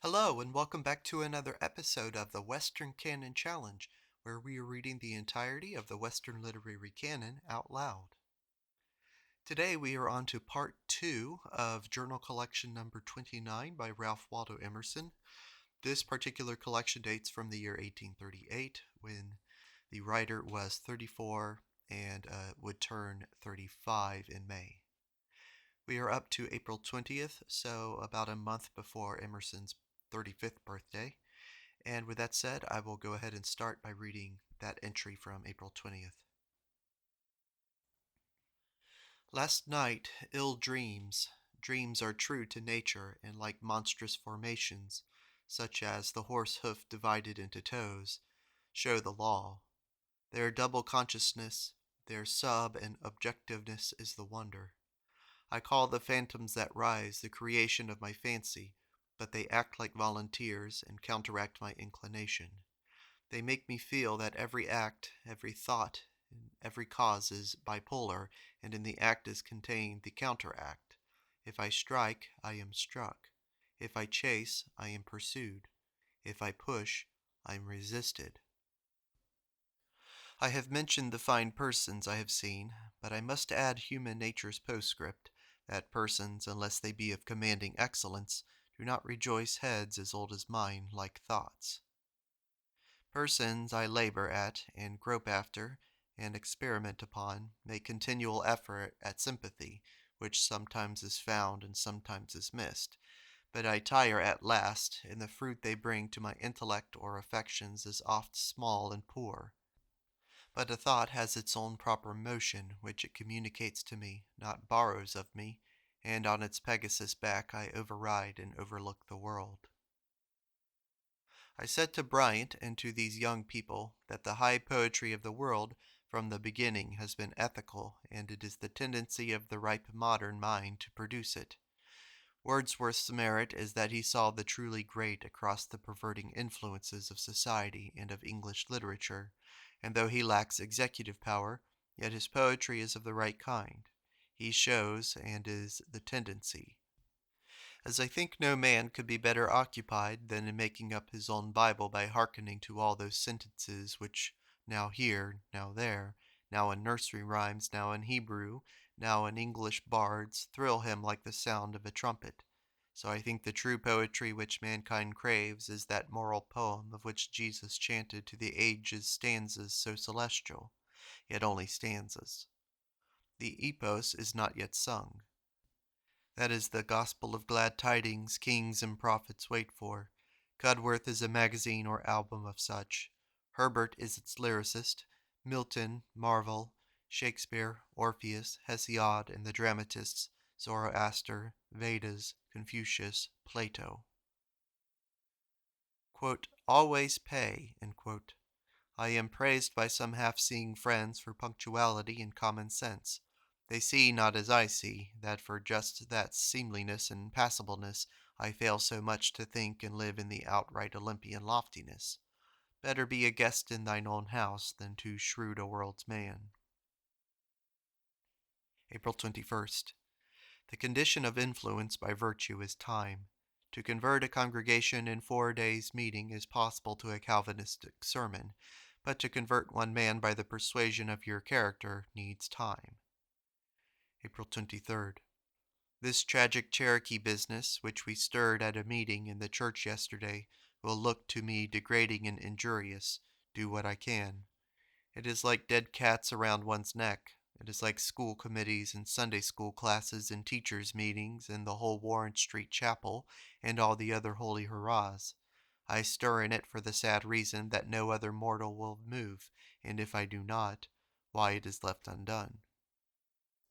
Hello, and welcome back to another episode of the Western Canon Challenge, where we are reading the entirety of the Western Literary Canon out loud. Today we are on to part 2 of Journal Collection number 29 by Ralph Waldo Emerson. This particular collection dates from the year 1838, when the writer was 34 and would turn 35 in May. We are up to April 20th, so about a month before Emerson's 35th birthday. And with that said, I will go ahead and start by reading that entry from April 20th. Last night, ill dreams. Dreams are true to nature and like monstrous formations, such as the horse hoof divided into toes, show the law. Their double consciousness, their sub and objectiveness is the wonder. I call the phantoms that rise the creation of my fancy, but they act like volunteers and counteract my inclination. They make me feel that every act, every thought, and every cause is bipolar, and in the act is contained the counteract. If I strike, I am struck. If I chase, I am pursued. If I push, I am resisted. I have mentioned the fine persons I have seen, but I must add human nature's postscript, that persons, unless they be of commanding excellence, do not rejoice heads as old as mine like thoughts. Persons I labor at, and grope after, and experiment upon, make continual effort at sympathy, which sometimes is found and sometimes is missed. But I tire at last, and the fruit they bring to my intellect or affections is oft small and poor. But a thought has its own proper motion, which it communicates to me, not borrows of me, and on its Pegasus back I override and overlook the world. I said to Bryant and to these young people that the high poetry of the world from the beginning has been ethical, and it is the tendency of the ripe modern mind to produce it. Wordsworth's merit is that he saw the truly great across the perverting influences of society and of English literature, and though he lacks executive power, yet his poetry is of the right kind. He shows, and is the tendency. As I think no man could be better occupied than in making up his own Bible by hearkening to all those sentences which now here, now there, now in nursery rhymes, now in Hebrew, now in English bards, thrill him like the sound of a trumpet. So I think the true poetry which mankind craves is that moral poem of which Jesus chanted to the ages stanzas so celestial, yet only stanzas. The epos is not yet sung. That is the gospel of glad tidings kings and prophets wait for. Cudworth is a magazine or album of such. Herbert is its lyricist. Milton, Marvell, Shakespeare, Orpheus, Hesiod, and the dramatists, Zoroaster, Vedas, Confucius, Plato. Quote, always pay, end quote. I am praised by some half-seeing friends for punctuality and common sense. They see not as I see, that for just that seemliness and passableness I fail so much to think and live in the outright Olympian loftiness. Better be a guest in thine own house than too shrewd a world's man. April 21st. The condition of influence by virtue is time. To convert a congregation in 4 days' meeting is possible to a Calvinistic sermon, but to convert one man by the persuasion of your character needs time. April 23rd. This tragic Cherokee business, which we stirred at a meeting in the church yesterday, will look to me degrading and injurious, do what I can. It is like dead cats around one's neck. It is like school committees and Sunday school classes and teachers' meetings and the whole Warren Street Chapel and all the other holy hurrahs. I stir in it for the sad reason that no other mortal will move, and if I do not, why it is left undone.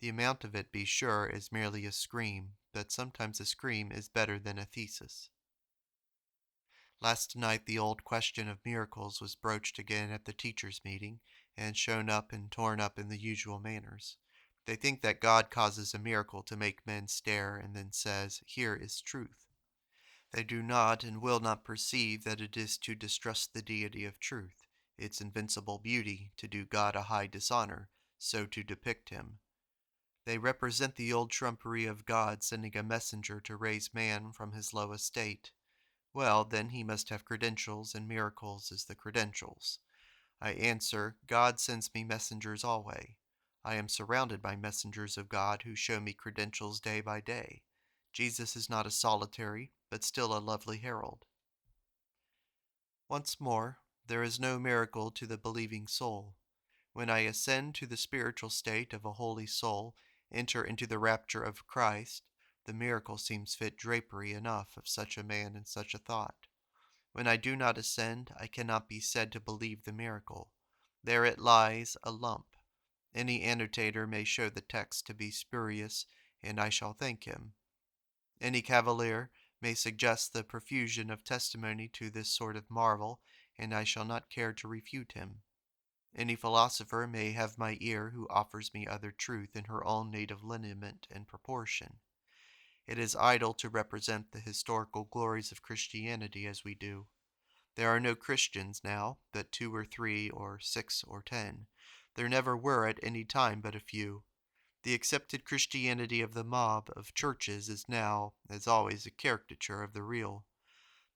The amount of it, be sure, is merely a scream, but sometimes a scream is better than a thesis. Last night the old question of miracles was broached again at the teachers' meeting, and shown up and torn up in the usual manners. They think that God causes a miracle to make men stare and then says, "Here is truth." They do not and will not perceive that it is to distrust the deity of truth, its invincible beauty, to do God a high dishonor, so to depict him. They represent the old trumpery of God sending a messenger to raise man from his low estate. Well, then he must have credentials, and miracles is the credentials. I answer, God sends me messengers always. I am surrounded by messengers of God who show me credentials day by day. Jesus is not a solitary, but still a lovely herald. Once more, there is no miracle to the believing soul. When I ascend to the spiritual state of a holy soul, enter into the rapture of Christ, the miracle seems fit drapery enough of such a man and such a thought. When I do not ascend, I cannot be said to believe the miracle. There it lies, a lump. Any annotator may show the text to be spurious, and I shall thank him. Any cavalier may suggest the profusion of testimony to this sort of marvel, and I shall not care to refute him. Any philosopher may have my ear who offers me other truth in her own native lineament and proportion. It is idle to represent the historical glories of Christianity as we do. There are no Christians now, but 2 or 3 or 6 or 10. There never were at any time but a few. The accepted Christianity of the mob of churches is now, as always, a caricature of the real.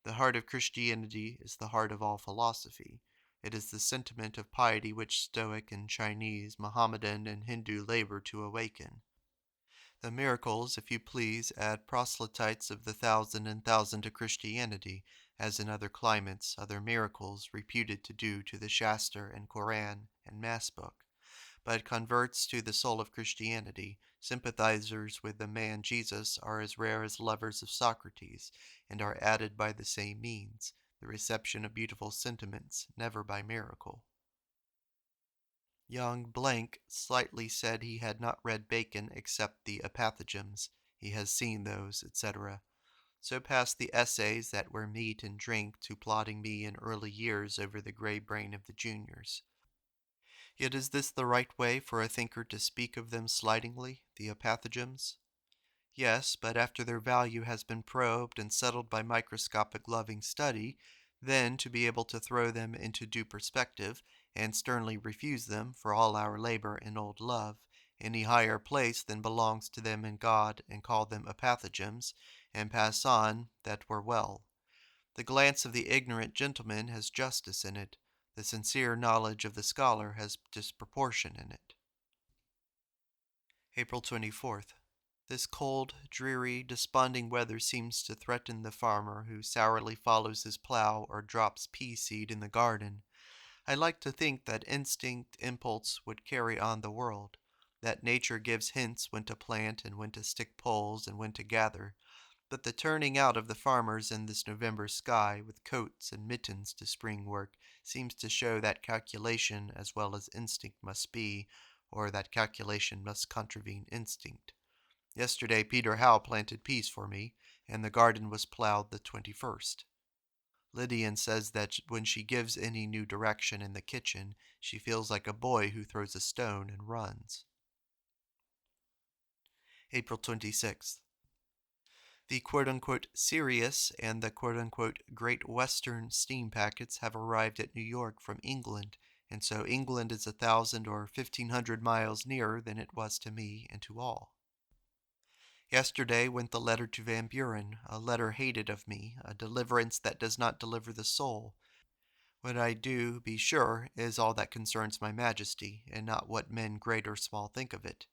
The heart of Christianity is the heart of all philosophy. It is the sentiment of piety which Stoic and Chinese, Mohammedan and Hindu labor to awaken. The miracles, if you please, add proselytes of the thousand and thousand to Christianity, as in other climates other miracles reputed to do to the Shaster and Koran and Mass book. But converts to the soul of Christianity, sympathizers with the man Jesus, are as rare as lovers of Socrates, and are added by the same means, the reception of beautiful sentiments, never by miracle. Young Blank slightly said he had not read Bacon except the Apathegms. He has seen those, etc. So passed the essays that were meat and drink to plodding me in early years over the gray brain of the juniors. Yet is this the right way for a thinker to speak of them slightingly, the Apathegms? Yes, but after their value has been probed and settled by microscopic loving study, then to be able to throw them into due perspective, and sternly refuse them, for all our labor in old love, any higher place than belongs to them in God, and call them Apathegms, and pass on, that were well. The glance of the ignorant gentleman has justice in it. The sincere knowledge of the scholar has disproportion in it. April 24th. This cold, dreary, desponding weather seems to threaten the farmer who sourly follows his plow or drops pea seed in the garden. I like to think that instinct, impulse would carry on the world, that nature gives hints when to plant and when to stick poles and when to gather, but the turning out of the farmers in this November sky with coats and mittens to spring work seems to show that calculation as well as instinct must be, or that calculation must contravene instinct. Yesterday Peter Howe planted peas for me, and the garden was plowed the 21st. Lydian says that when she gives any new direction in the kitchen, she feels like a boy who throws a stone and runs. April 26th. The quote-unquote Sirius and the quote-unquote Great Western steam packets have arrived at New York from England, and so England is 1,000 or 1,500 miles nearer than it was to me and to all. Yesterday went the letter to Van Buren, a letter hated of me, a deliverance that does not deliver the soul. What I do, be sure, is all that concerns my majesty, and not what men great or small think of it.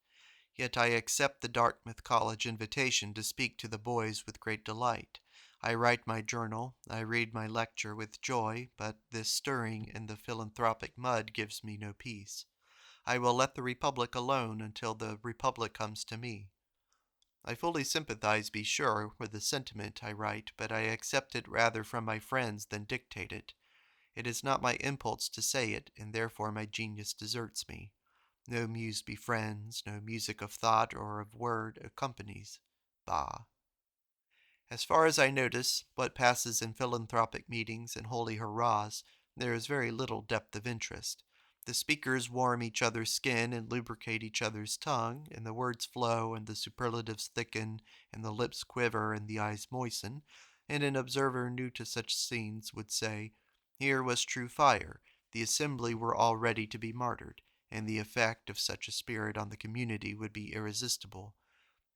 Yet I accept the Dartmouth College invitation to speak to the boys with great delight. I write my journal, I read my lecture with joy, but this stirring in the philanthropic mud gives me no peace. I will let the Republic alone until the Republic comes to me. I fully sympathize, be sure, with the sentiment I write, but I accept it rather from my friends than dictate it. It is not my impulse to say it, and therefore my genius deserts me. No muse befriends, no music of thought or of word accompanies. Bah! As far as I notice what passes in philanthropic meetings and holy hurrahs, there is very little depth of interest. The speakers warm each other's skin and lubricate each other's tongue, and the words flow, and the superlatives thicken, and the lips quiver, and the eyes moisten, and an observer new to such scenes would say, here was true fire, the assembly were all ready to be martyred, and the effect of such a spirit on the community would be irresistible.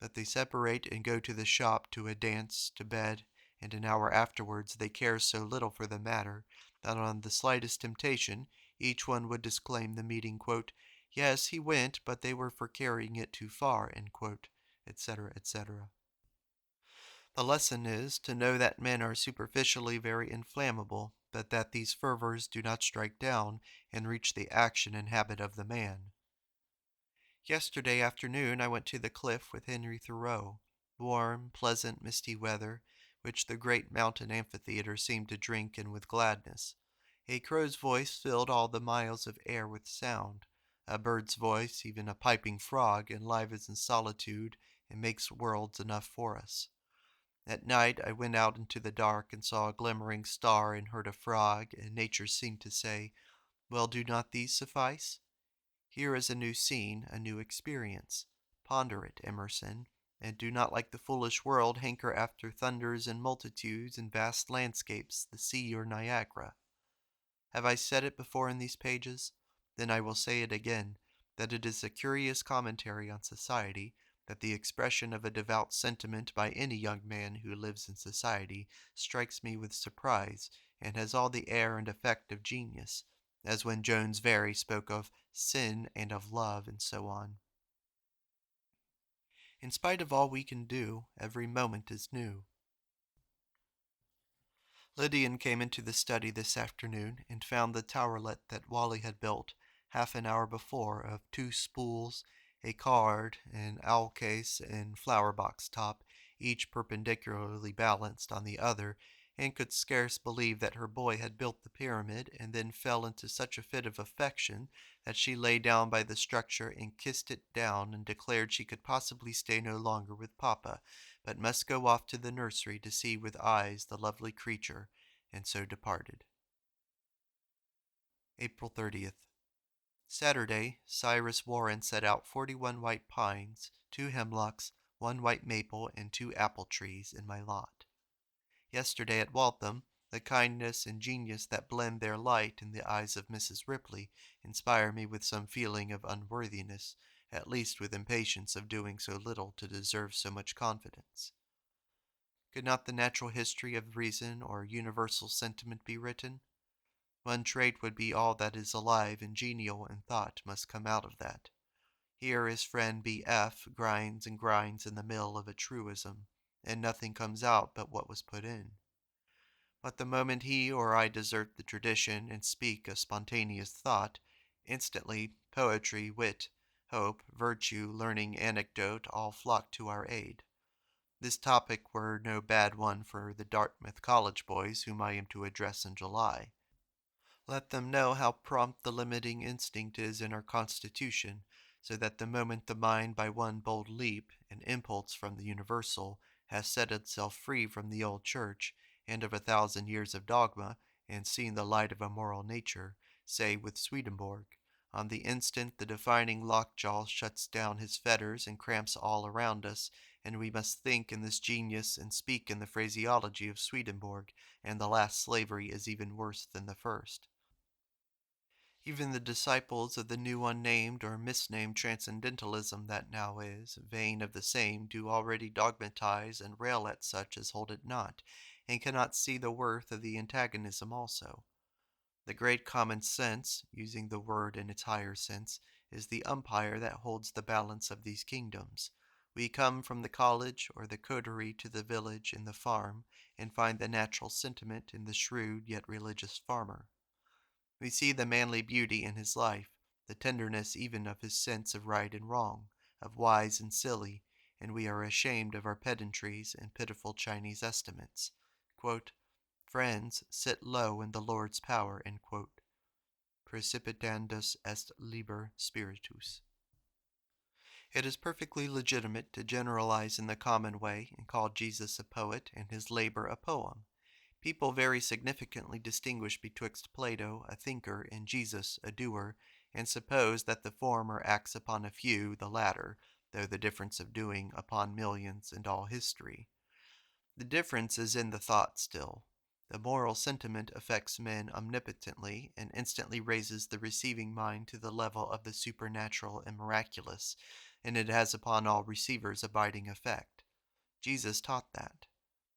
But they separate and go to the shop, to a dance, to bed, and an hour afterwards they care so little for the matter that on the slightest temptation each one would disclaim the meeting, quote, "Yes, he went, but they were for carrying it too far," etc., etc. The lesson is to know that men are superficially very inflammable, but that these fervors do not strike down and reach the action and habit of the man. Yesterday afternoon I went to the cliff with Henry Thoreau. Warm, pleasant, misty weather, which the great mountain amphitheater seemed to drink in with gladness. A crow's voice filled all the miles of air with sound. A bird's voice, even a piping frog, enlivens in solitude and makes worlds enough for us. At night I went out into the dark and saw a glimmering star and heard a frog, and nature seemed to say, "Well, do not these suffice?" Here is a new scene, a new experience. Ponder it, Emerson, and do not like the foolish world hanker after thunders and multitudes and vast landscapes, the sea or Niagara. Have I said it before in these pages? Then I will say it again, that it is a curious commentary on society, that the expression of a devout sentiment by any young man who lives in society strikes me with surprise, and has all the air and effect of genius, as when Jones Very spoke of sin and of love, and so on. In spite of all we can do, every moment is new. Lydian came into the study this afternoon and found the towerlet that Wally had built half an hour before of 2 spools, a card, an owl case, and flower box top, each perpendicularly balanced on the other, and could scarce believe that her boy had built the pyramid, and then fell into such a fit of affection that she lay down by the structure and kissed it down and declared she could possibly stay no longer with Papa, but must go off to the nursery to see with eyes the lovely creature, and so departed. April 30th. Saturday, Cyrus Warren set out 41 white pines, 2 hemlocks, 1 white maple, and 2 apple trees in my lot. Yesterday at Waltham, the kindness and genius that blend their light in the eyes of Mrs. Ripley inspire me with some feeling of unworthiness, at least with impatience of doing so little to deserve so much confidence. Could not the natural history of reason or universal sentiment be written? One trait would be all that is alive and genial in thought must come out of that. Here his friend B.F. grinds and grinds in the mill of a truism, and nothing comes out but what was put in. But the moment he or I desert the tradition and speak a spontaneous thought, instantly poetry, wit, hope, virtue, learning, anecdote all flock to our aid. This topic were no bad one for the Dartmouth College boys whom I am to address in July. Let them know how prompt the limiting instinct is in our constitution, so that the moment the mind by one bold leap, an impulse from the universal, has set itself free from the old church, and of 1,000 years of dogma, and seen the light of a moral nature, say with Swedenborg, on the instant the defining lockjaw shuts down his fetters and cramps all around us, and we must think in this genius and speak in the phraseology of Swedenborg, and the last slavery is even worse than the first. Even the disciples of the new unnamed or misnamed transcendentalism that now is, vain of the same, do already dogmatize and rail at such as hold it not, and cannot see the worth of the antagonism also. The great common sense, using the word in its higher sense, is the umpire that holds the balance of these kingdoms. We come from the college or the coterie to the village and the farm, and find the natural sentiment in the shrewd yet religious farmer. We see the manly beauty in his life, the tenderness even of his sense of right and wrong, of wise and silly, and we are ashamed of our pedantries and pitiful Chinese estimates. Quote, "Friends, sit low in the Lord's power," Precipitandus est liber spiritus. It is perfectly legitimate to generalize in the common way and call Jesus a poet and his labor a poem. People very significantly distinguish betwixt Plato, a thinker, and Jesus, a doer, and suppose that the former acts upon a few, the latter, though the difference of doing, upon millions and all history. The difference is in the thought still. The moral sentiment affects men omnipotently, and instantly raises the receiving mind to the level of the supernatural and miraculous, and it has upon all receivers abiding effect. Jesus taught that.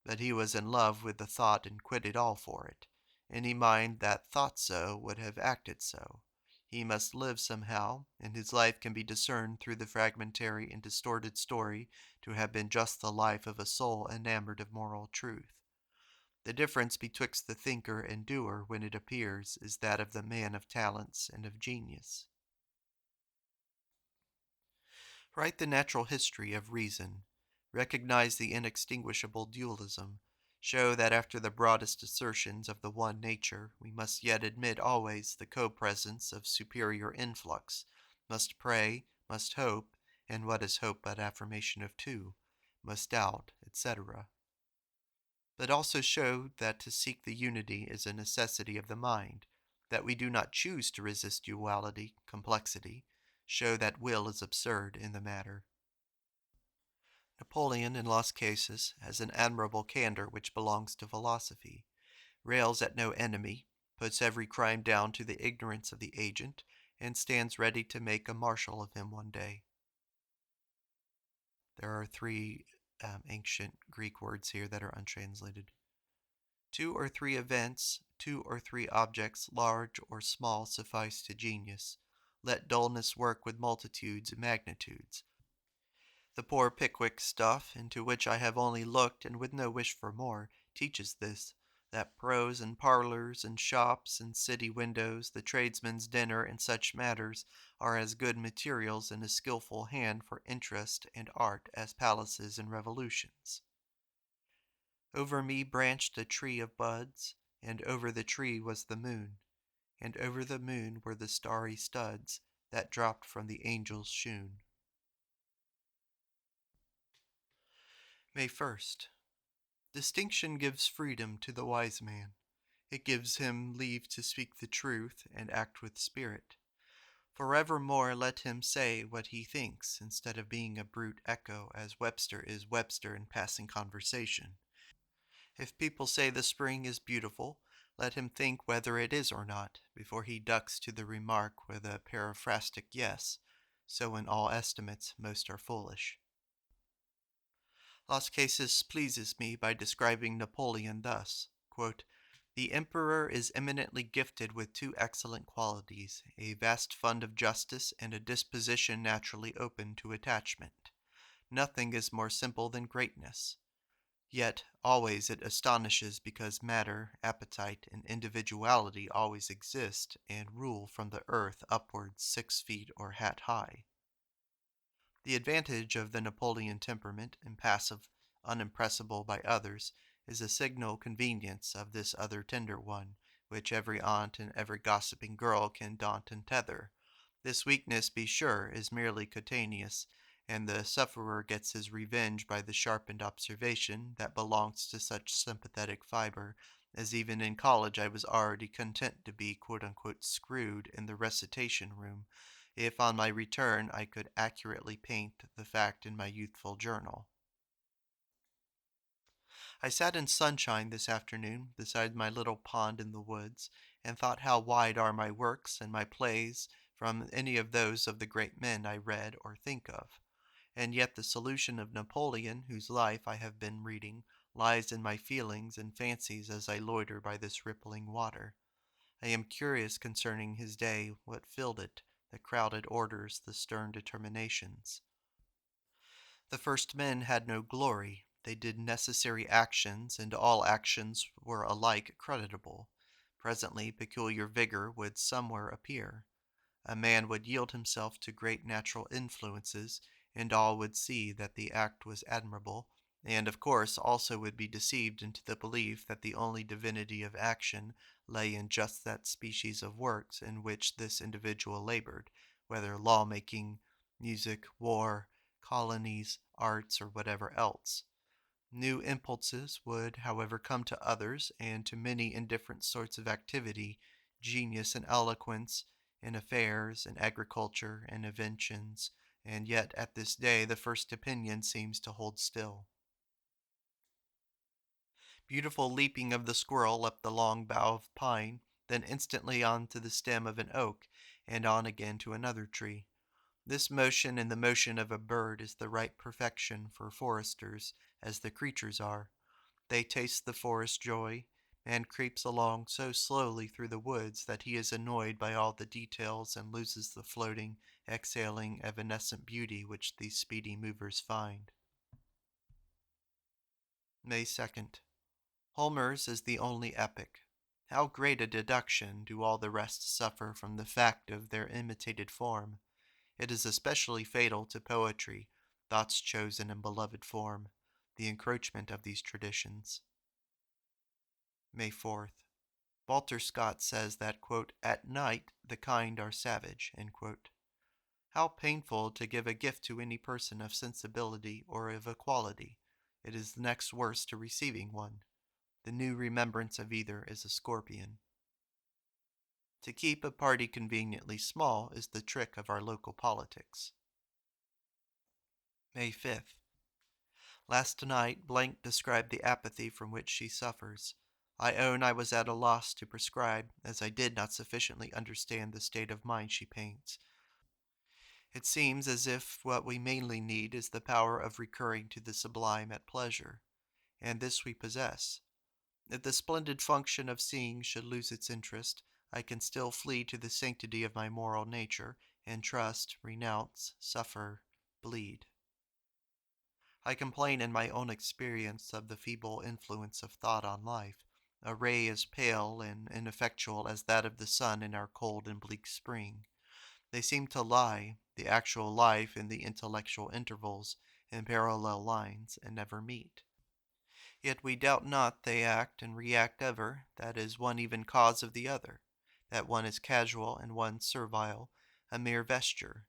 but he was in love with the thought and quitted all for it. Any mind that thought so would have acted so. He must live somehow, and his life can be discerned through the fragmentary and distorted story to have been just the life of a soul enamored of moral truth. The difference betwixt the thinker and doer, when it appears, is that of the man of talents and of genius. Write the natural history of reason. Recognize the inextinguishable dualism. Show that after the broadest assertions of the one nature, we must yet admit always the co-presence of superior influx, must pray, must hope, and what is hope but affirmation of two, must doubt, etc. But also show that to seek the unity is a necessity of the mind, that we do not choose to resist duality, complexity. Show that will is absurd in the matter. Napoleon, in Las Cases, has an admirable candor which belongs to philosophy, rails at no enemy, puts every crime down to the ignorance of the agent, and stands ready to make a marshal of him one day. There are three ancient Greek words here that are untranslated. Two or three events, two or three objects, large or small, suffice to genius. Let dullness work with multitudes and magnitudes. The poor Pickwick stuff, into which I have only looked and with no wish for more, teaches this, that prose and parlors and shops and city windows, the tradesman's dinner and such matters, are as good materials in a skilful hand for interest and art as palaces and revolutions. Over me branched a tree of buds, and over the tree was the moon, and over the moon were the starry studs that dropped from the angel's shoon. May 1st. Distinction gives freedom to the wise man. It gives him leave to speak the truth and act with spirit. Forevermore let him say what he thinks, instead of being a brute echo, as Webster is Webster in passing conversation. If people say the spring is beautiful, let him think whether it is or not, before he ducks to the remark with a periphrastic yes. So in all estimates most are foolish. Las Cases pleases me by describing Napoleon thus, quote, "The emperor is eminently gifted with two excellent qualities, a vast fund of justice and a disposition naturally open to attachment. Nothing is more simple than greatness. Yet always it astonishes because matter, appetite, and individuality always exist and rule from the earth upwards 6 feet or hat high." The advantage of the Napoleon temperament, impassive, unimpressible by others, is a signal convenience of this other tender one, which every aunt and every gossiping girl can daunt and tether. This weakness, be sure, is merely cutaneous, and the sufferer gets his revenge by the sharpened observation that belongs to such sympathetic fiber, as even in college I was already content to be quote-unquote screwed in the recitation room, if on my return I could accurately paint the fact in my youthful journal. I sat in sunshine this afternoon beside my little pond in the woods, and thought how wide are my works and my plays from any of those of the great men I read or think of. And yet the solution of Napoleon, whose life I have been reading, lies in my feelings and fancies as I loiter by this rippling water. I am curious concerning his day, what filled it, the crowded orders, the stern determinations. The first men had no glory. They did necessary actions, and all actions were alike creditable. Presently peculiar vigor would somewhere appear. A man would yield himself to great natural influences, and all would see that the act was admirable, and of course also would be deceived into the belief that the only divinity of action lay in just that species of works in which this individual labored, whether law-making, music, war, colonies, arts, or whatever else. New impulses would, however, come to others, and to many in different sorts of activity, genius and eloquence, in affairs, in agriculture, and inventions, and yet at this day the first opinion seems to hold still. Beautiful leaping of the squirrel up the long bough of pine, then instantly on to the stem of an oak, and on again to another tree. This motion and the motion of a bird is the right perfection for foresters, as the creatures are. They taste the forest joy. Man creeps along so slowly through the woods that he is annoyed by all the details and loses the floating, exhaling, evanescent beauty which these speedy movers find. May 2nd. Homer's is the only epic. How great a deduction do all the rest suffer from the fact of their imitated form. It is especially fatal to poetry, thought's chosen and beloved form, the encroachment of these traditions. May 4th. Walter Scott says that, quote, "At night the kind are savage." End quote. How painful to give a gift to any person of sensibility or of equality. It is the next worst to receiving one. The new remembrance of either is a scorpion. To keep a party conveniently small is the trick of our local politics. May 5th. Last night Blank described the apathy from which she suffers. I own I was at a loss to prescribe, as I did not sufficiently understand the state of mind she paints. It seems as if what we mainly need is the power of recurring to the sublime at pleasure, and this we possess. If the splendid function of seeing should lose its interest, I can still flee to the sanctity of my moral nature, and trust, renounce, suffer, bleed. I complain in my own experience of the feeble influence of thought on life, a ray as pale and ineffectual as that of the sun in our cold and bleak spring. They seem to lie, the actual life and the intellectual intervals, in parallel lines, and never meet. Yet we doubt not they act and react ever, that is one even cause of the other, that one is casual and one servile, a mere vesture.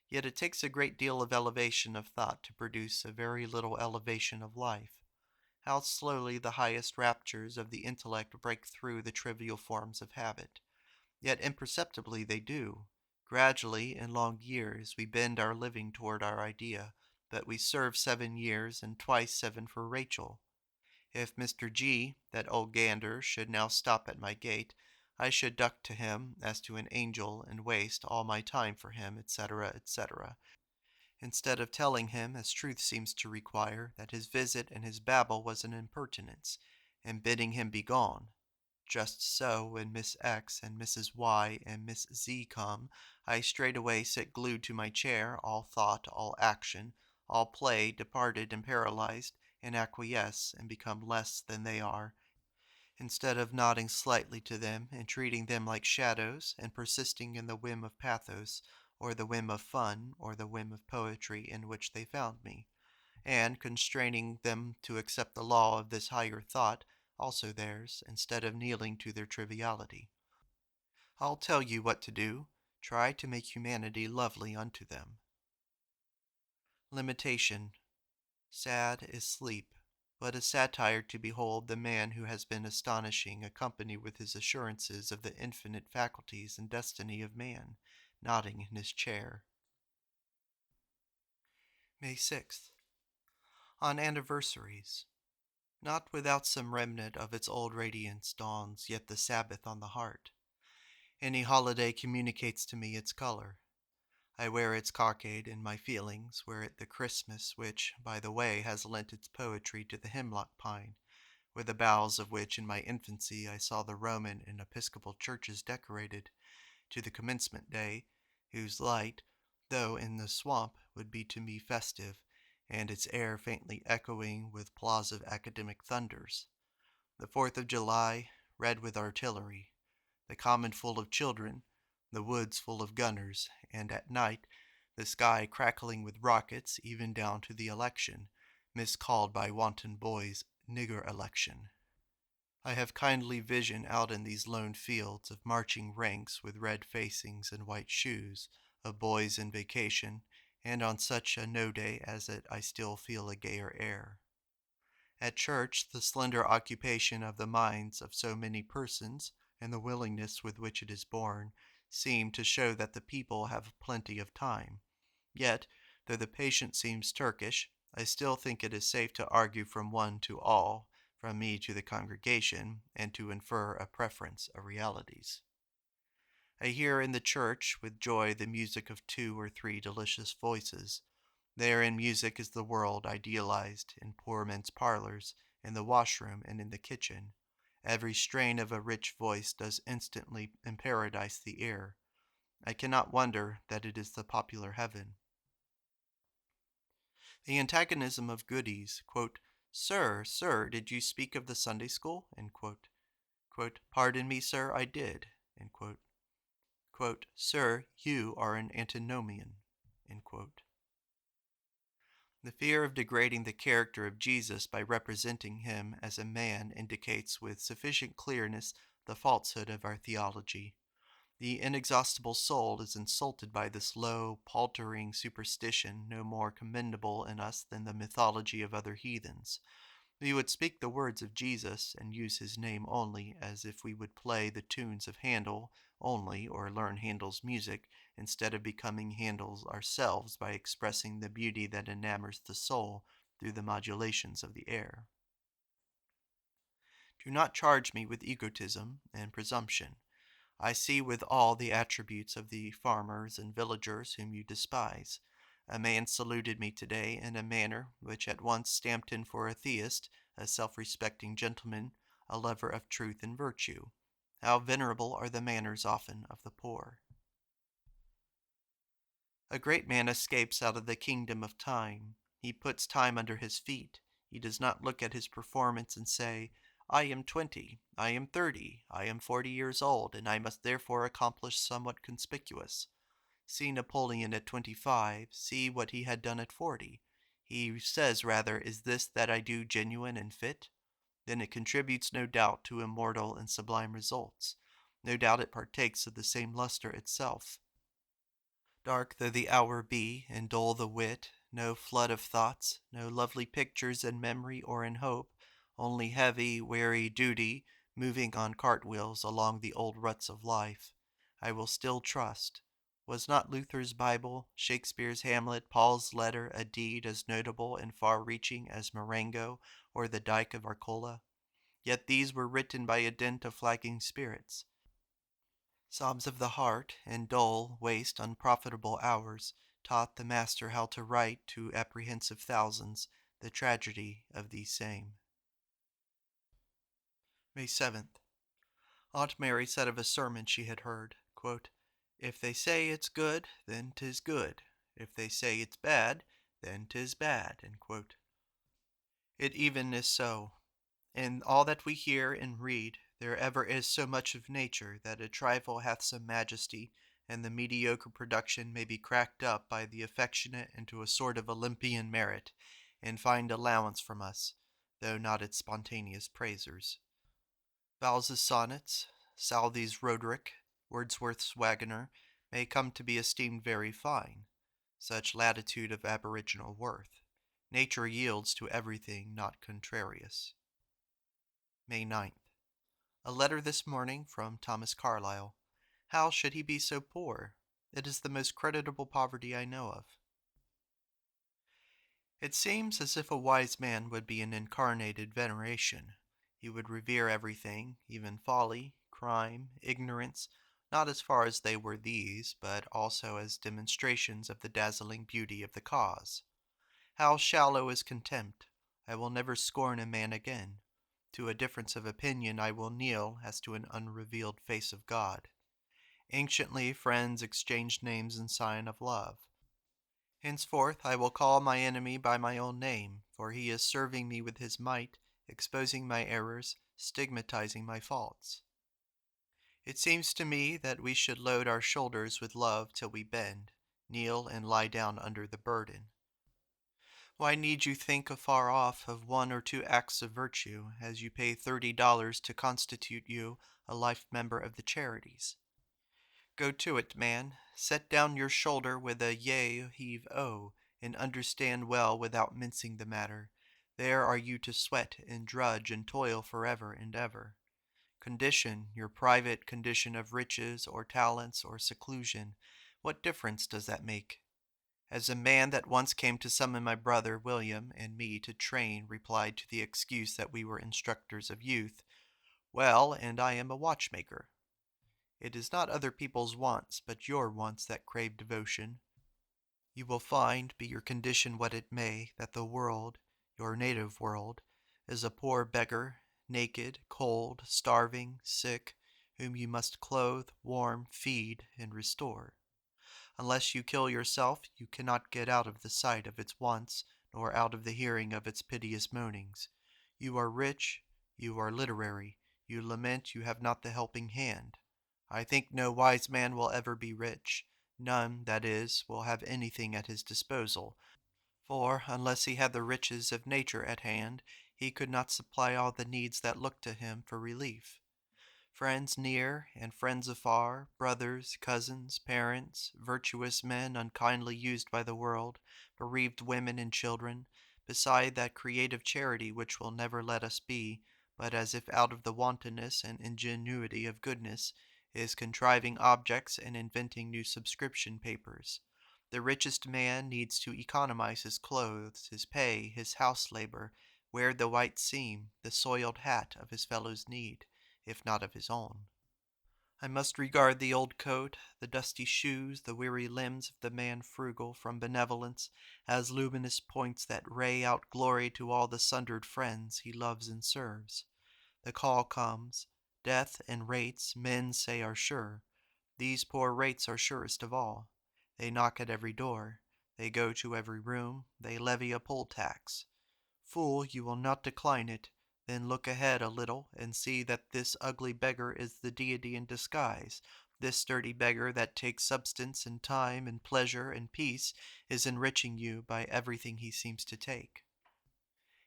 Yet it takes a great deal of elevation of thought to produce a very little elevation of life. How slowly the highest raptures of the intellect break through the trivial forms of habit. Yet imperceptibly they do. Gradually, in long years, we bend our living toward our idea, but we serve 7 years and twice 7 for Rachel. If Mr. G., that old gander, should now stop at my gate, I should duck to him as to an angel and waste all my time for him, etc., etc., instead of telling him, as truth seems to require, that his visit and his babble was an impertinence, and bidding him be gone. Just so, when Miss X and Mrs. Y and Miss Z come, I straightway sit glued to my chair, all thought, all action, all play departed and paralyzed, and acquiesce and become less than they are, instead of nodding slightly to them and treating them like shadows, and persisting in the whim of pathos, or the whim of fun, or the whim of poetry in which they found me, and constraining them to accept the law of this higher thought, also theirs, instead of kneeling to their triviality. I'll tell you what to do. Try to make humanity lovely unto them. Limitation. Sad is sleep. What a satire to behold the man who has been astonishing accompanied with his assurances of the infinite faculties and destiny of man, nodding in his chair. May 6th. On anniversaries. Not without some remnant of its old radiance dawns yet the Sabbath on the heart. Any holiday communicates to me its color. I wear its cockade in my feelings, wear it the Christmas which, by the way, has lent its poetry to the hemlock pine, with the boughs of which in my infancy I saw the Roman and Episcopal churches decorated, to the commencement day, whose light, though in the swamp, would be to me festive, and its air faintly echoing with plausive academic thunders. The 4th of July, red with artillery, the common full of children, the woods full of gunners, and at night the sky crackling with rockets even down to the election, miscalled by wanton boys nigger election. I have kindly vision out in these lone fields of marching ranks with red facings and white shoes, of boys in vacation, and on such a no-day as it I still feel a gayer air. At church, the slender occupation of the minds of so many persons, and the willingness with which it is borne, seem to show that the people have plenty of time. Yet, though the patient seems Turkish, I still think it is safe to argue from one to all, from me to the congregation, and to infer a preference of realities. I hear in the church with joy the music of 2 or 3 delicious voices. There in music is the world idealized in poor men's parlors, in the washroom, and in the kitchen. Every strain of a rich voice does instantly in paradise the ear. I cannot wonder that it is the popular heaven. The antagonism of goodies, quote, Sir, sir, did you speak of the Sunday school? End quote. Quote, Pardon me, sir, I did. End quote. Quote, Sir, you are an antinomian. End quote. The fear of degrading the character of Jesus by representing him as a man indicates with sufficient clearness the falsehood of our theology. The inexhaustible soul is insulted by this low, paltering superstition no more commendable in us than the mythology of other heathens. We would speak the words of Jesus and use his name only, as if we would play the tunes of Handel only or learn Handel's music, instead of becoming Handel ourselves by expressing the beauty that enamors the soul through the modulations of the air. Do not charge me with egotism and presumption. I see with all the attributes of the farmers and villagers whom you despise. A man saluted me today in a manner which at once stamped him for a theist, a self-respecting gentleman, a lover of truth and virtue. How venerable are the manners often of the poor. A great man escapes out of the kingdom of time. He puts time under his feet. He does not look at his performance and say, I am 20, I am 30, I am 40 years old, and I must therefore accomplish somewhat conspicuous. See Napoleon at 25, see what he had done at 40. He says rather, Is this that I do genuine and fit? Then it contributes no doubt to immortal and sublime results. No doubt it partakes of the same luster itself. Dark though the hour be, and dull the wit, no flood of thoughts, no lovely pictures in memory or in hope, only heavy, weary duty, moving on cartwheels along the old ruts of life. I will still trust. Was not Luther's Bible, Shakespeare's Hamlet, Paul's letter a deed as notable and far-reaching as Marengo or the Dyke of Arcola? Yet these were written by a dint of flagging spirits. Sobs of the heart and dull, waste, unprofitable hours taught the master how to write to apprehensive thousands the tragedy of these same. May 7th. Aunt Mary said of a sermon she had heard, quote, If they say it's good, then 'tis good. If they say it's bad, then 'tis bad. End quote. It even is so. In all that we hear and read, there ever is so much of nature that a trifle hath some majesty, and the mediocre production may be cracked up by the affectionate into a sort of Olympian merit, and find allowance from us, though not its spontaneous praisers. Bowles' sonnets, Southey's Roderick, Wordsworth's Waggoner, may come to be esteemed very fine. Such latitude of aboriginal worth. Nature yields to everything not contrarious. May 9th. A letter this morning from Thomas Carlyle. How should he be so poor? It is the most creditable poverty I know of. It seems as if a wise man would be an incarnated veneration. He would revere everything, even folly, crime, ignorance, not as far as they were these, but also as demonstrations of the dazzling beauty of the cause. How shallow is contempt! I will never scorn a man again. To a difference of opinion I will kneel as to an unrevealed face of God. Anciently friends exchanged names in sign of love. Henceforth I will call my enemy by my own name, for he is serving me with his might, exposing my errors, stigmatizing my faults. It seems to me that we should load our shoulders with love till we bend, kneel and lie down under the burden. Why need you think afar off of 1 or 2 acts of virtue, as you pay $30 to constitute you a life member of the charities? Go to it, man. Set down your shoulder with a yea heave o, and understand well without mincing the matter. There are you to sweat and drudge and toil forever and ever. Condition, your private condition of riches or talents or seclusion, what difference does that make? As a man that once came to summon my brother William and me to train replied to the excuse that we were instructors of youth, Well, and I am a watchmaker. It is not other people's wants, but your wants that crave devotion. You will find, be your condition what it may, that the world, your native world, is a poor beggar, naked, cold, starving, sick, whom you must clothe, warm, feed, and restore. Unless you kill yourself, you cannot get out of the sight of its wants, nor out of the hearing of its piteous moanings. You are rich, you are literary, you lament you have not the helping hand. I think no wise man will ever be rich. None, that is, will have anything at his disposal, for, unless he had the riches of nature at hand, he could not supply all the needs that look to him for relief. Friends near and friends afar, brothers, cousins, parents, virtuous men unkindly used by the world, bereaved women and children, beside that creative charity which will never let us be, but as if out of the wantonness and ingenuity of goodness, is contriving objects and inventing new subscription papers. The richest man needs to economize his clothes, his pay, his house labor, wear the white seam, the soiled hat of his fellow's need, if not of his own. I must regard the old coat, the dusty shoes, the weary limbs of the man frugal from benevolence, as luminous points that ray out glory to all the sundered friends he loves and serves. The call comes. Death and rates, men say, are sure. These poor rates are surest of all. They knock at every door. They go to every room. They levy a poll tax. Fool, you will not decline it. Then look ahead a little and see that this ugly beggar is the deity in disguise. This sturdy beggar that takes substance and time and pleasure and peace is enriching you by everything he seems to take.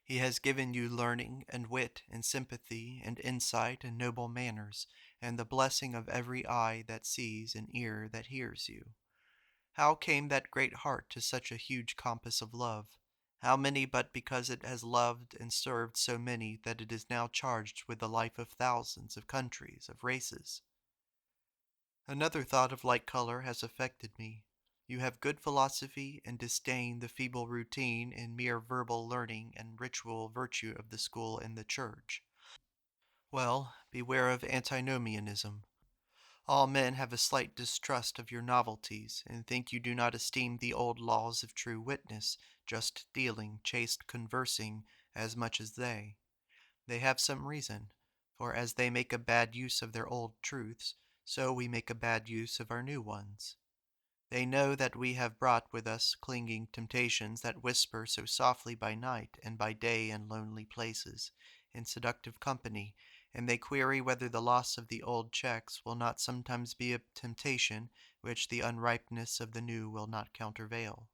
He has given you learning and wit and sympathy and insight and noble manners, and the blessing of every eye that sees and ear that hears you. How came that great heart to such a huge compass of love? How many but because it has loved and served so many that it is now charged with the life of thousands of countries, of races? Another thought of like color has affected me. You have good philosophy and disdain the feeble routine and mere verbal learning and ritual virtue of the school and the church. Well, beware of antinomianism. All men have a slight distrust of your novelties, and think you do not esteem the old laws of true witness, just dealing, chaste conversing, as much as they. They have some reason, for as they make a bad use of their old truths, so we make a bad use of our new ones. They know that we have brought with us clinging temptations that whisper so softly by night and by day in lonely places, in seductive company, and they query whether the loss of the old checks will not sometimes be a temptation which the unripeness of the new will not countervail.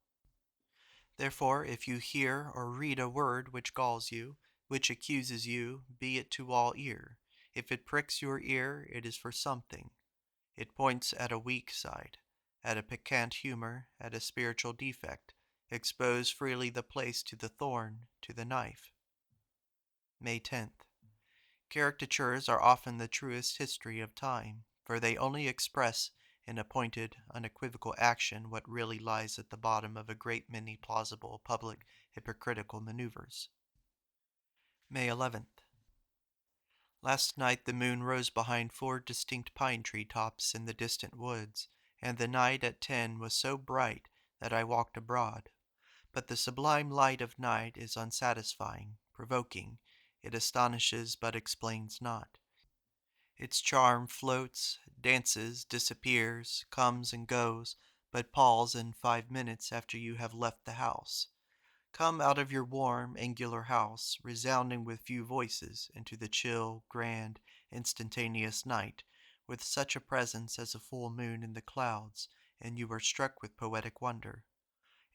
Therefore, if you hear or read a word which galls you, which accuses you, be it to all ear. If it pricks your ear, it is for something. It points at a weak side, at a peccant humor, at a spiritual defect. Expose freely the place to the thorn, to the knife. May 10th. Caricatures are often the truest history of time, for they only express in a pointed, unequivocal action what really lies at the bottom of a great many plausible, public, hypocritical maneuvers. May 11th. Last night the moon rose behind 4 distinct pine tree tops in the distant woods, and the night at 10 was so bright that I walked abroad. But the sublime light of night is unsatisfying, provoking. It astonishes but explains not. Its charm floats, dances, disappears, comes and goes, but palls in 5 minutes after you have left the house. Come out of your warm, angular house, resounding with few voices, into the chill, grand, instantaneous night, with such a presence as a full moon in the clouds, and you are struck with poetic wonder.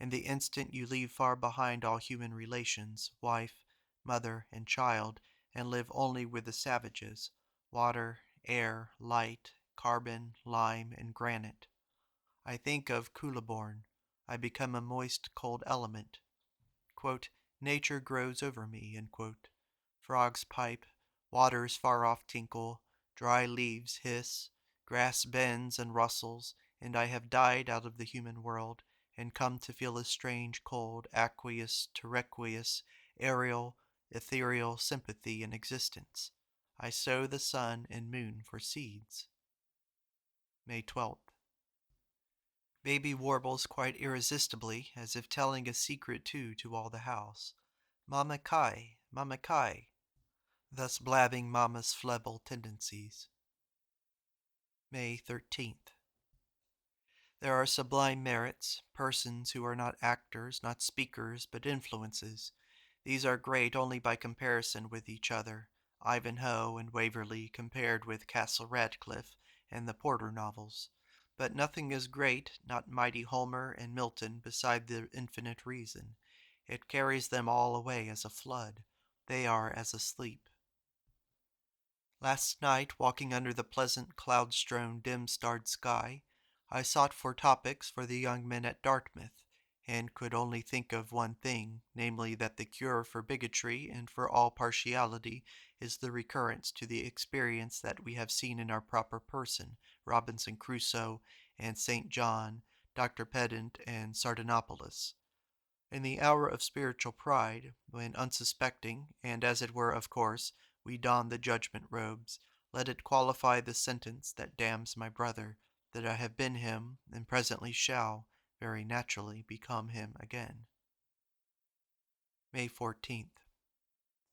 In the instant you leave far behind all human relations, wife, mother, and child, and live only with the savages, water, air, light, carbon, lime, and granite. I think of Culeborn. I become a moist, cold element. Quote, Nature grows over me, Frogs pipe, waters far off tinkle, dry leaves hiss, grass bends and rustles, and I have died out of the human world, and come to feel a strange, cold, aqueous, terraqueous, aerial, ethereal sympathy in existence. I sow the sun and moon for seeds. May 12th. Baby warbles quite irresistibly, as if telling a secret to all the house. Mama Kai, Mama Kai, thus blabbing Mama's fleble tendencies. May 13th. There are sublime merits, persons who are not actors, not speakers, but influences. These are great only by comparison with each other. Ivanhoe and Waverley compared with Castle Radcliffe and the Porter novels. But nothing is great, not mighty Homer and Milton, beside the infinite reason. It carries them all away as a flood. They are as asleep. Last night, walking under the pleasant cloud-strewn, dim-starred sky, I sought for topics for the young men at Dartmouth, and could only think of one thing, namely that the cure for bigotry and for all partiality is the recurrence to the experience that we have seen in our proper person, Robinson Crusoe and St. John, Dr. Pedant and Sardanapalus. In the hour of spiritual pride, when unsuspecting, and as it were of course, we don the judgment robes, let it qualify the sentence that damns my brother, that I have been him, and presently shall, very naturally, become him again. May 14th.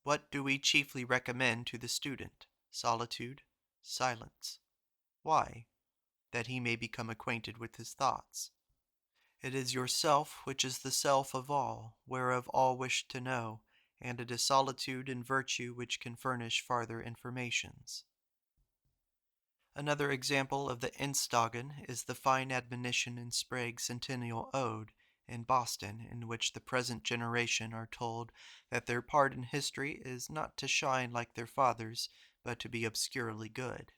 What do we chiefly recommend to the student? Solitude, silence. Why? That he may become acquainted with his thoughts. It is yourself which is the self of all, whereof all wish to know, and it is solitude and virtue which can furnish farther informations. Another example of the Instagen is the fine admonition in Sprague's Centennial Ode in Boston, in which the present generation are told that their part in history is not to shine like their fathers, but to be obscurely good.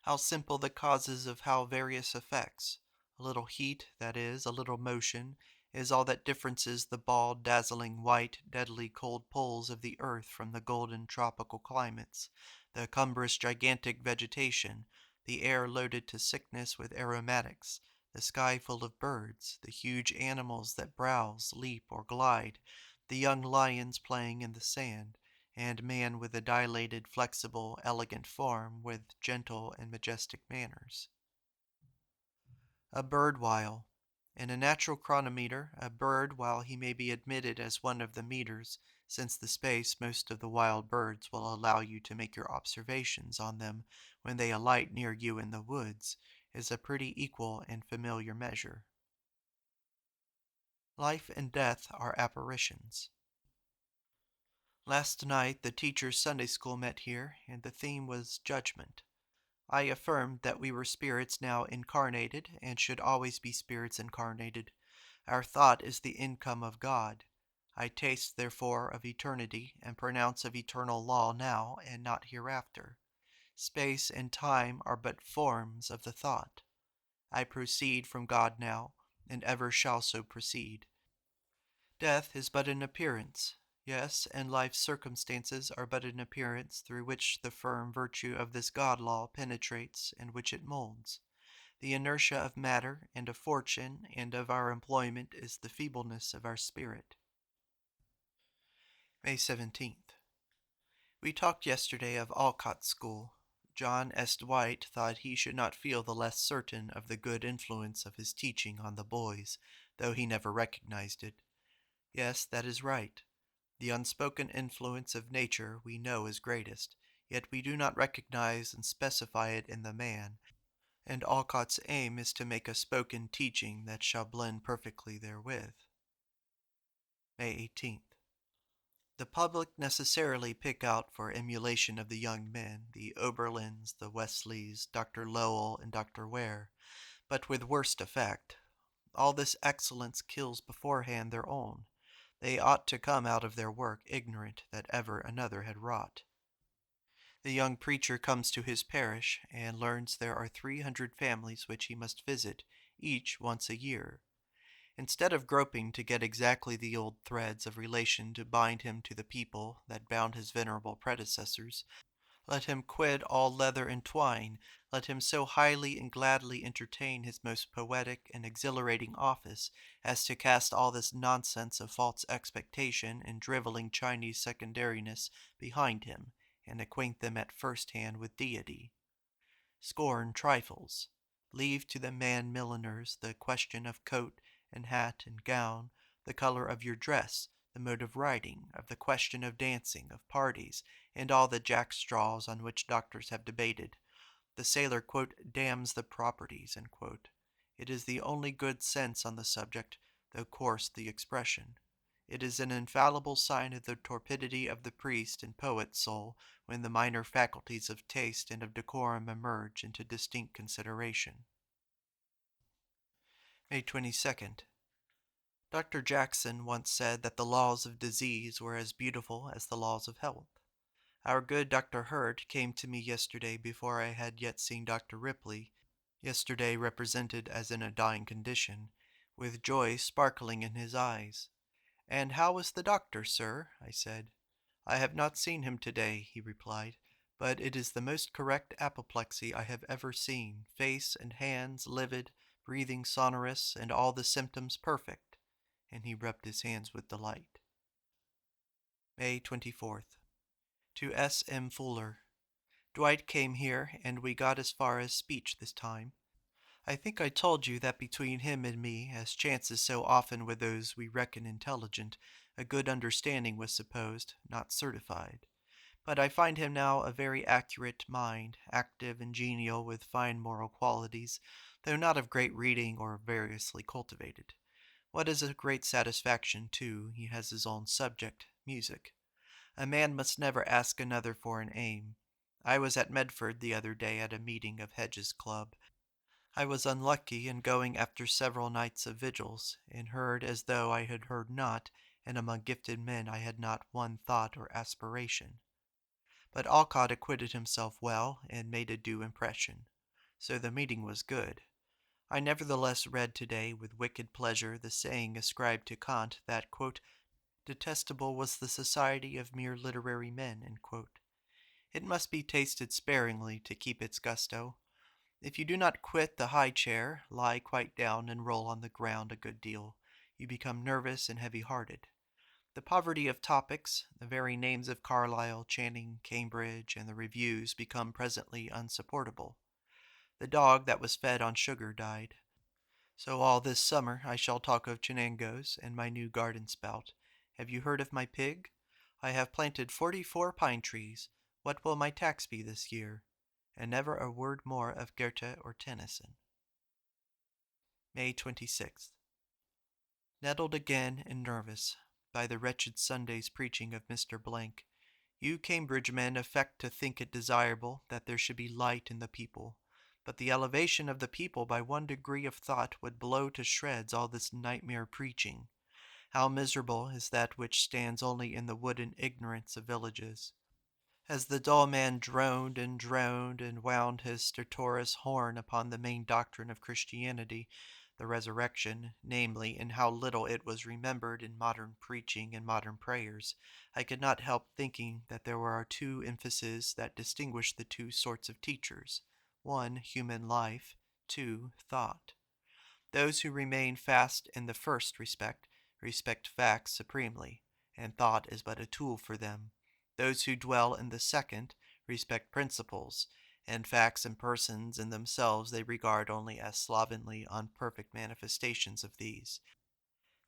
How simple the causes of how various effects! A little heat, that is, a little motion, is all that differences the bald, dazzling, white, deadly cold poles of the earth from the golden tropical climates, the cumbrous gigantic vegetation, the air loaded to sickness with aromatics, the sky full of birds, the huge animals that browse, leap, or glide, the young lions playing in the sand, and man with a dilated, flexible, elegant form, with gentle and majestic manners. A bird while. In a natural chronometer, a bird, while he may be admitted as one of the meters, since the space most of the wild birds will allow you to make your observations on them when they alight near you in the woods, is a pretty equal and familiar measure. Life and death are apparitions. Last night the teachers' Sunday school met here, and the theme was judgment. I affirmed that we were spirits now incarnated, and should always be spirits incarnated. Our thought is the income of God. I taste, therefore, of eternity, and pronounce of eternal law now, and not hereafter. Space and time are but forms of the thought. I proceed from God now, and ever shall so proceed. Death is but an appearance. Yes, and life's circumstances are but an appearance through which the firm virtue of this God law penetrates and which it molds. The inertia of matter and of fortune and of our employment is the feebleness of our spirit. May 17th. We talked yesterday of Alcott's school. John S. Dwight thought he should not feel the less certain of the good influence of his teaching on the boys, though he never recognized it. Yes, that is right. The unspoken influence of nature we know is greatest, yet we do not recognize and specify it in the man, and Alcott's aim is to make a spoken teaching that shall blend perfectly therewith. May 18th. The public necessarily pick out for emulation of the young men the Oberlins, the Wesleys, Dr. Lowell, and Dr. Ware, but with worst effect. All this excellence kills beforehand their own. They ought to come out of their work ignorant that ever another had wrought. The young preacher comes to his parish, and learns there are 300 families which he must visit, each once a year. Instead of groping to get exactly the old threads of relation to bind him to the people that bound his venerable predecessors, let him quit all leather and twine, let him so highly and gladly entertain his most poetic and exhilarating office as to cast all this nonsense of false expectation and drivelling Chinese secondariness behind him, and acquaint them at first hand with deity. Scorn trifles. Leave to the man-milliners the question of coat and hat and gown, the color of your dress, the mode of writing, of the question of dancing, of parties, and all the jackstraws on which doctors have debated. The sailor, damns the proprieties, It is the only good sense on the subject, though coarse the expression. It is an infallible sign of the torpidity of the priest and poet soul when the minor faculties of taste and of decorum emerge into distinct consideration. May 22nd. Dr. Jackson once said that the laws of disease were as beautiful as the laws of health. Our good Dr. Hurt came to me yesterday before I had yet seen Dr. Ripley, yesterday represented as in a dying condition, with joy sparkling in his eyes. "And how is the doctor, sir?" I said. "I have not seen him today," he replied, "but it is the most correct apoplexy I have ever seen, face and hands livid, breathing sonorous, and all the symptoms perfect," and he rubbed his hands with delight. May 24th. To S. M. Fuller. Dwight came here, and we got as far as speech this time. I think I told you that between him and me, as chances so often with those we reckon intelligent, a good understanding was supposed, not certified. But I find him now a very accurate mind, active and genial, with fine moral qualities, though not of great reading or variously cultivated. What is a great satisfaction, too, he has his own subject, music. A man must never ask another for an aim. I was at Medford the other day at a meeting of Hedges' Club. I was unlucky in going after several nights of vigils, and heard as though I had heard not, and among gifted men I had not one thought or aspiration. But Alcott acquitted himself well, and made a due impression. So the meeting was good. I nevertheless read today with wicked pleasure the saying ascribed to Kant that, detestable was the society of mere literary men. It must be tasted sparingly to keep its gusto. If you do not quit the high chair, lie quite down and roll on the ground a good deal, you become nervous and heavy-hearted. The poverty of topics, the very names of Carlyle, Channing, Cambridge, and the reviews become presently unsupportable. The dog that was fed on sugar died. So all this summer I shall talk of Chenangoes and my new garden spout. Have you heard of my pig? I have planted 44 pine trees. What will my tax be this year? And never a word more of Goethe or Tennyson. May 26th. Nettled again and nervous by the wretched Sunday's preaching of Mr. Blank. You Cambridge men affect to think it desirable that there should be light in the people, but the elevation of the people by one degree of thought would blow to shreds all this nightmare preaching. How miserable is that which stands only in the wooden ignorance of villages. As the dull man droned and wound his stertorous horn upon the main doctrine of Christianity, the resurrection, namely, and how little it was remembered in modern preaching and modern prayers, I could not help thinking that there were two emphases that distinguish the two sorts of teachers: one, human life; two, thought. Those who remain fast in the first respect facts supremely, and thought is but a tool for them. Those who dwell in the second respect principles, and facts and persons in themselves they regard only as slovenly, unperfect manifestations of these.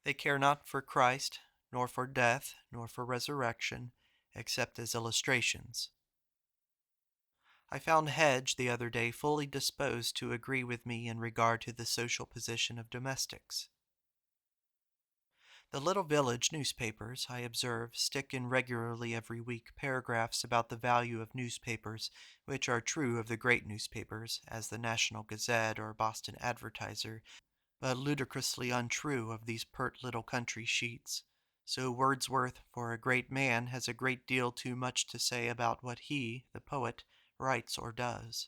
They care not for Christ, nor for death, nor for resurrection, except as illustrations. I found Hedge the other day fully disposed to agree with me in regard to the social position of domestics. The little village newspapers, I observe, stick in regularly every week paragraphs about the value of newspapers, which are true of the great newspapers, as the National Gazette or Boston Advertiser, but ludicrously untrue of these pert little country sheets. So Wordsworth, for a great man, has a great deal too much to say about what he, the poet, writes or does.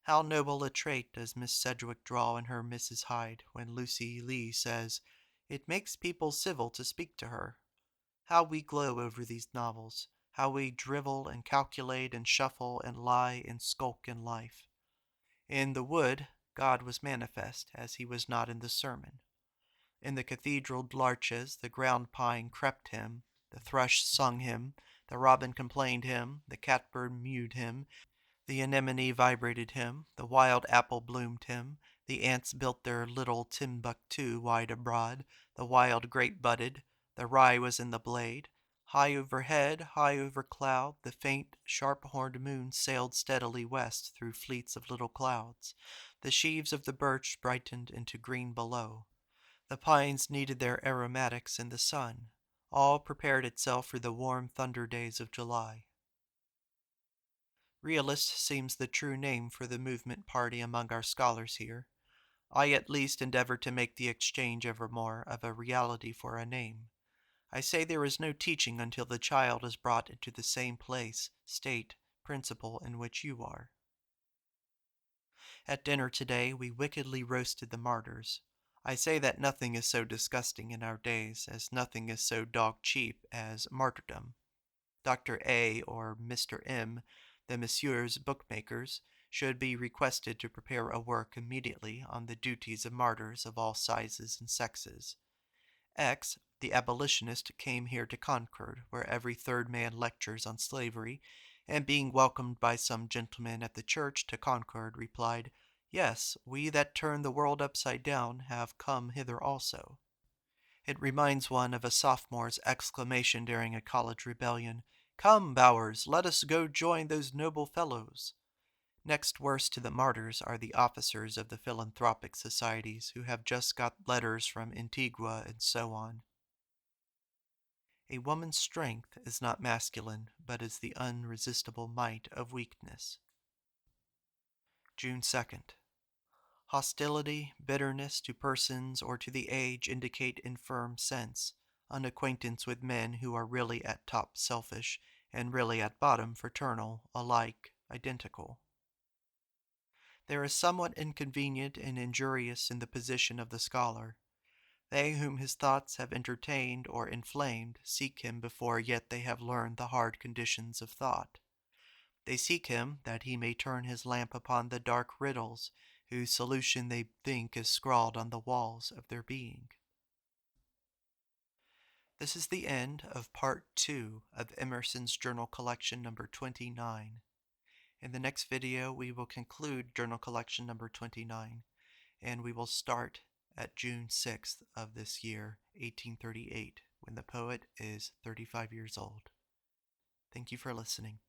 How noble a trait does Miss Sedgwick draw in her Mrs. Hyde, when Lucy Lee says, "It makes people civil to speak to her." How we glow over these novels! How we drivel and calculate and shuffle and lie and skulk in life! In The Wood, God was manifest, as he was not in the sermon. In the cathedral larches the ground pine crept him, the thrush sung him, the robin complained him, the catbird mewed him, the anemone vibrated him, the wild apple bloomed him, the ants built their little Timbuktu wide abroad, the wild grape budded, The rye was in the blade. High overhead, high over cloud, the faint, sharp-horned moon sailed steadily west through fleets of little clouds. The sheaves of the birch brightened into green below. The pines needed their aromatics in the sun. All prepared itself for the warm thunder days of July. Realist seems the true name for the movement party among our scholars here. I at least endeavor to make the exchange evermore of a reality for a name. I say there is no teaching until the child is brought into the same place, state, principle in which you are. At dinner today we wickedly roasted the martyrs. I say that nothing is so disgusting in our days as nothing is so dog-cheap as martyrdom. Dr. A. or Mr. M., the Messieurs bookmakers, should be requested to prepare a work immediately on the duties of martyrs of all sizes and sexes. X, the abolitionist, came here to Concord, where every third man lectures on slavery, and being welcomed by some gentlemen at the church to Concord, replied, "Yes, we that turn the world upside down have come hither also." It reminds one of a sophomore's exclamation during a college rebellion, "Come, Bowers, let us go join those noble fellows." Next worst to the martyrs are the officers of the philanthropic societies who have just got letters from Antigua and so on. A woman's strength is not masculine, but is the unresistible might of weakness. June 2nd. Hostility, bitterness to persons or to the age indicate infirm sense, unacquaintance with men who are really at top selfish, and really at bottom fraternal, alike identical. There is somewhat inconvenient and injurious in the position of the scholar. They whom his thoughts have entertained or inflamed seek him before yet they have learned the hard conditions of thought. They seek him that he may turn his lamp upon the dark riddles whose solution they think is scrawled on the walls of their being. This is the end of Part 2 of Emerson's Journal Collection number 29. In the next video, we will conclude Journal Collection number 29, and we will start at June 6th of this year, 1838, when the poet is 35 years old. Thank you for listening.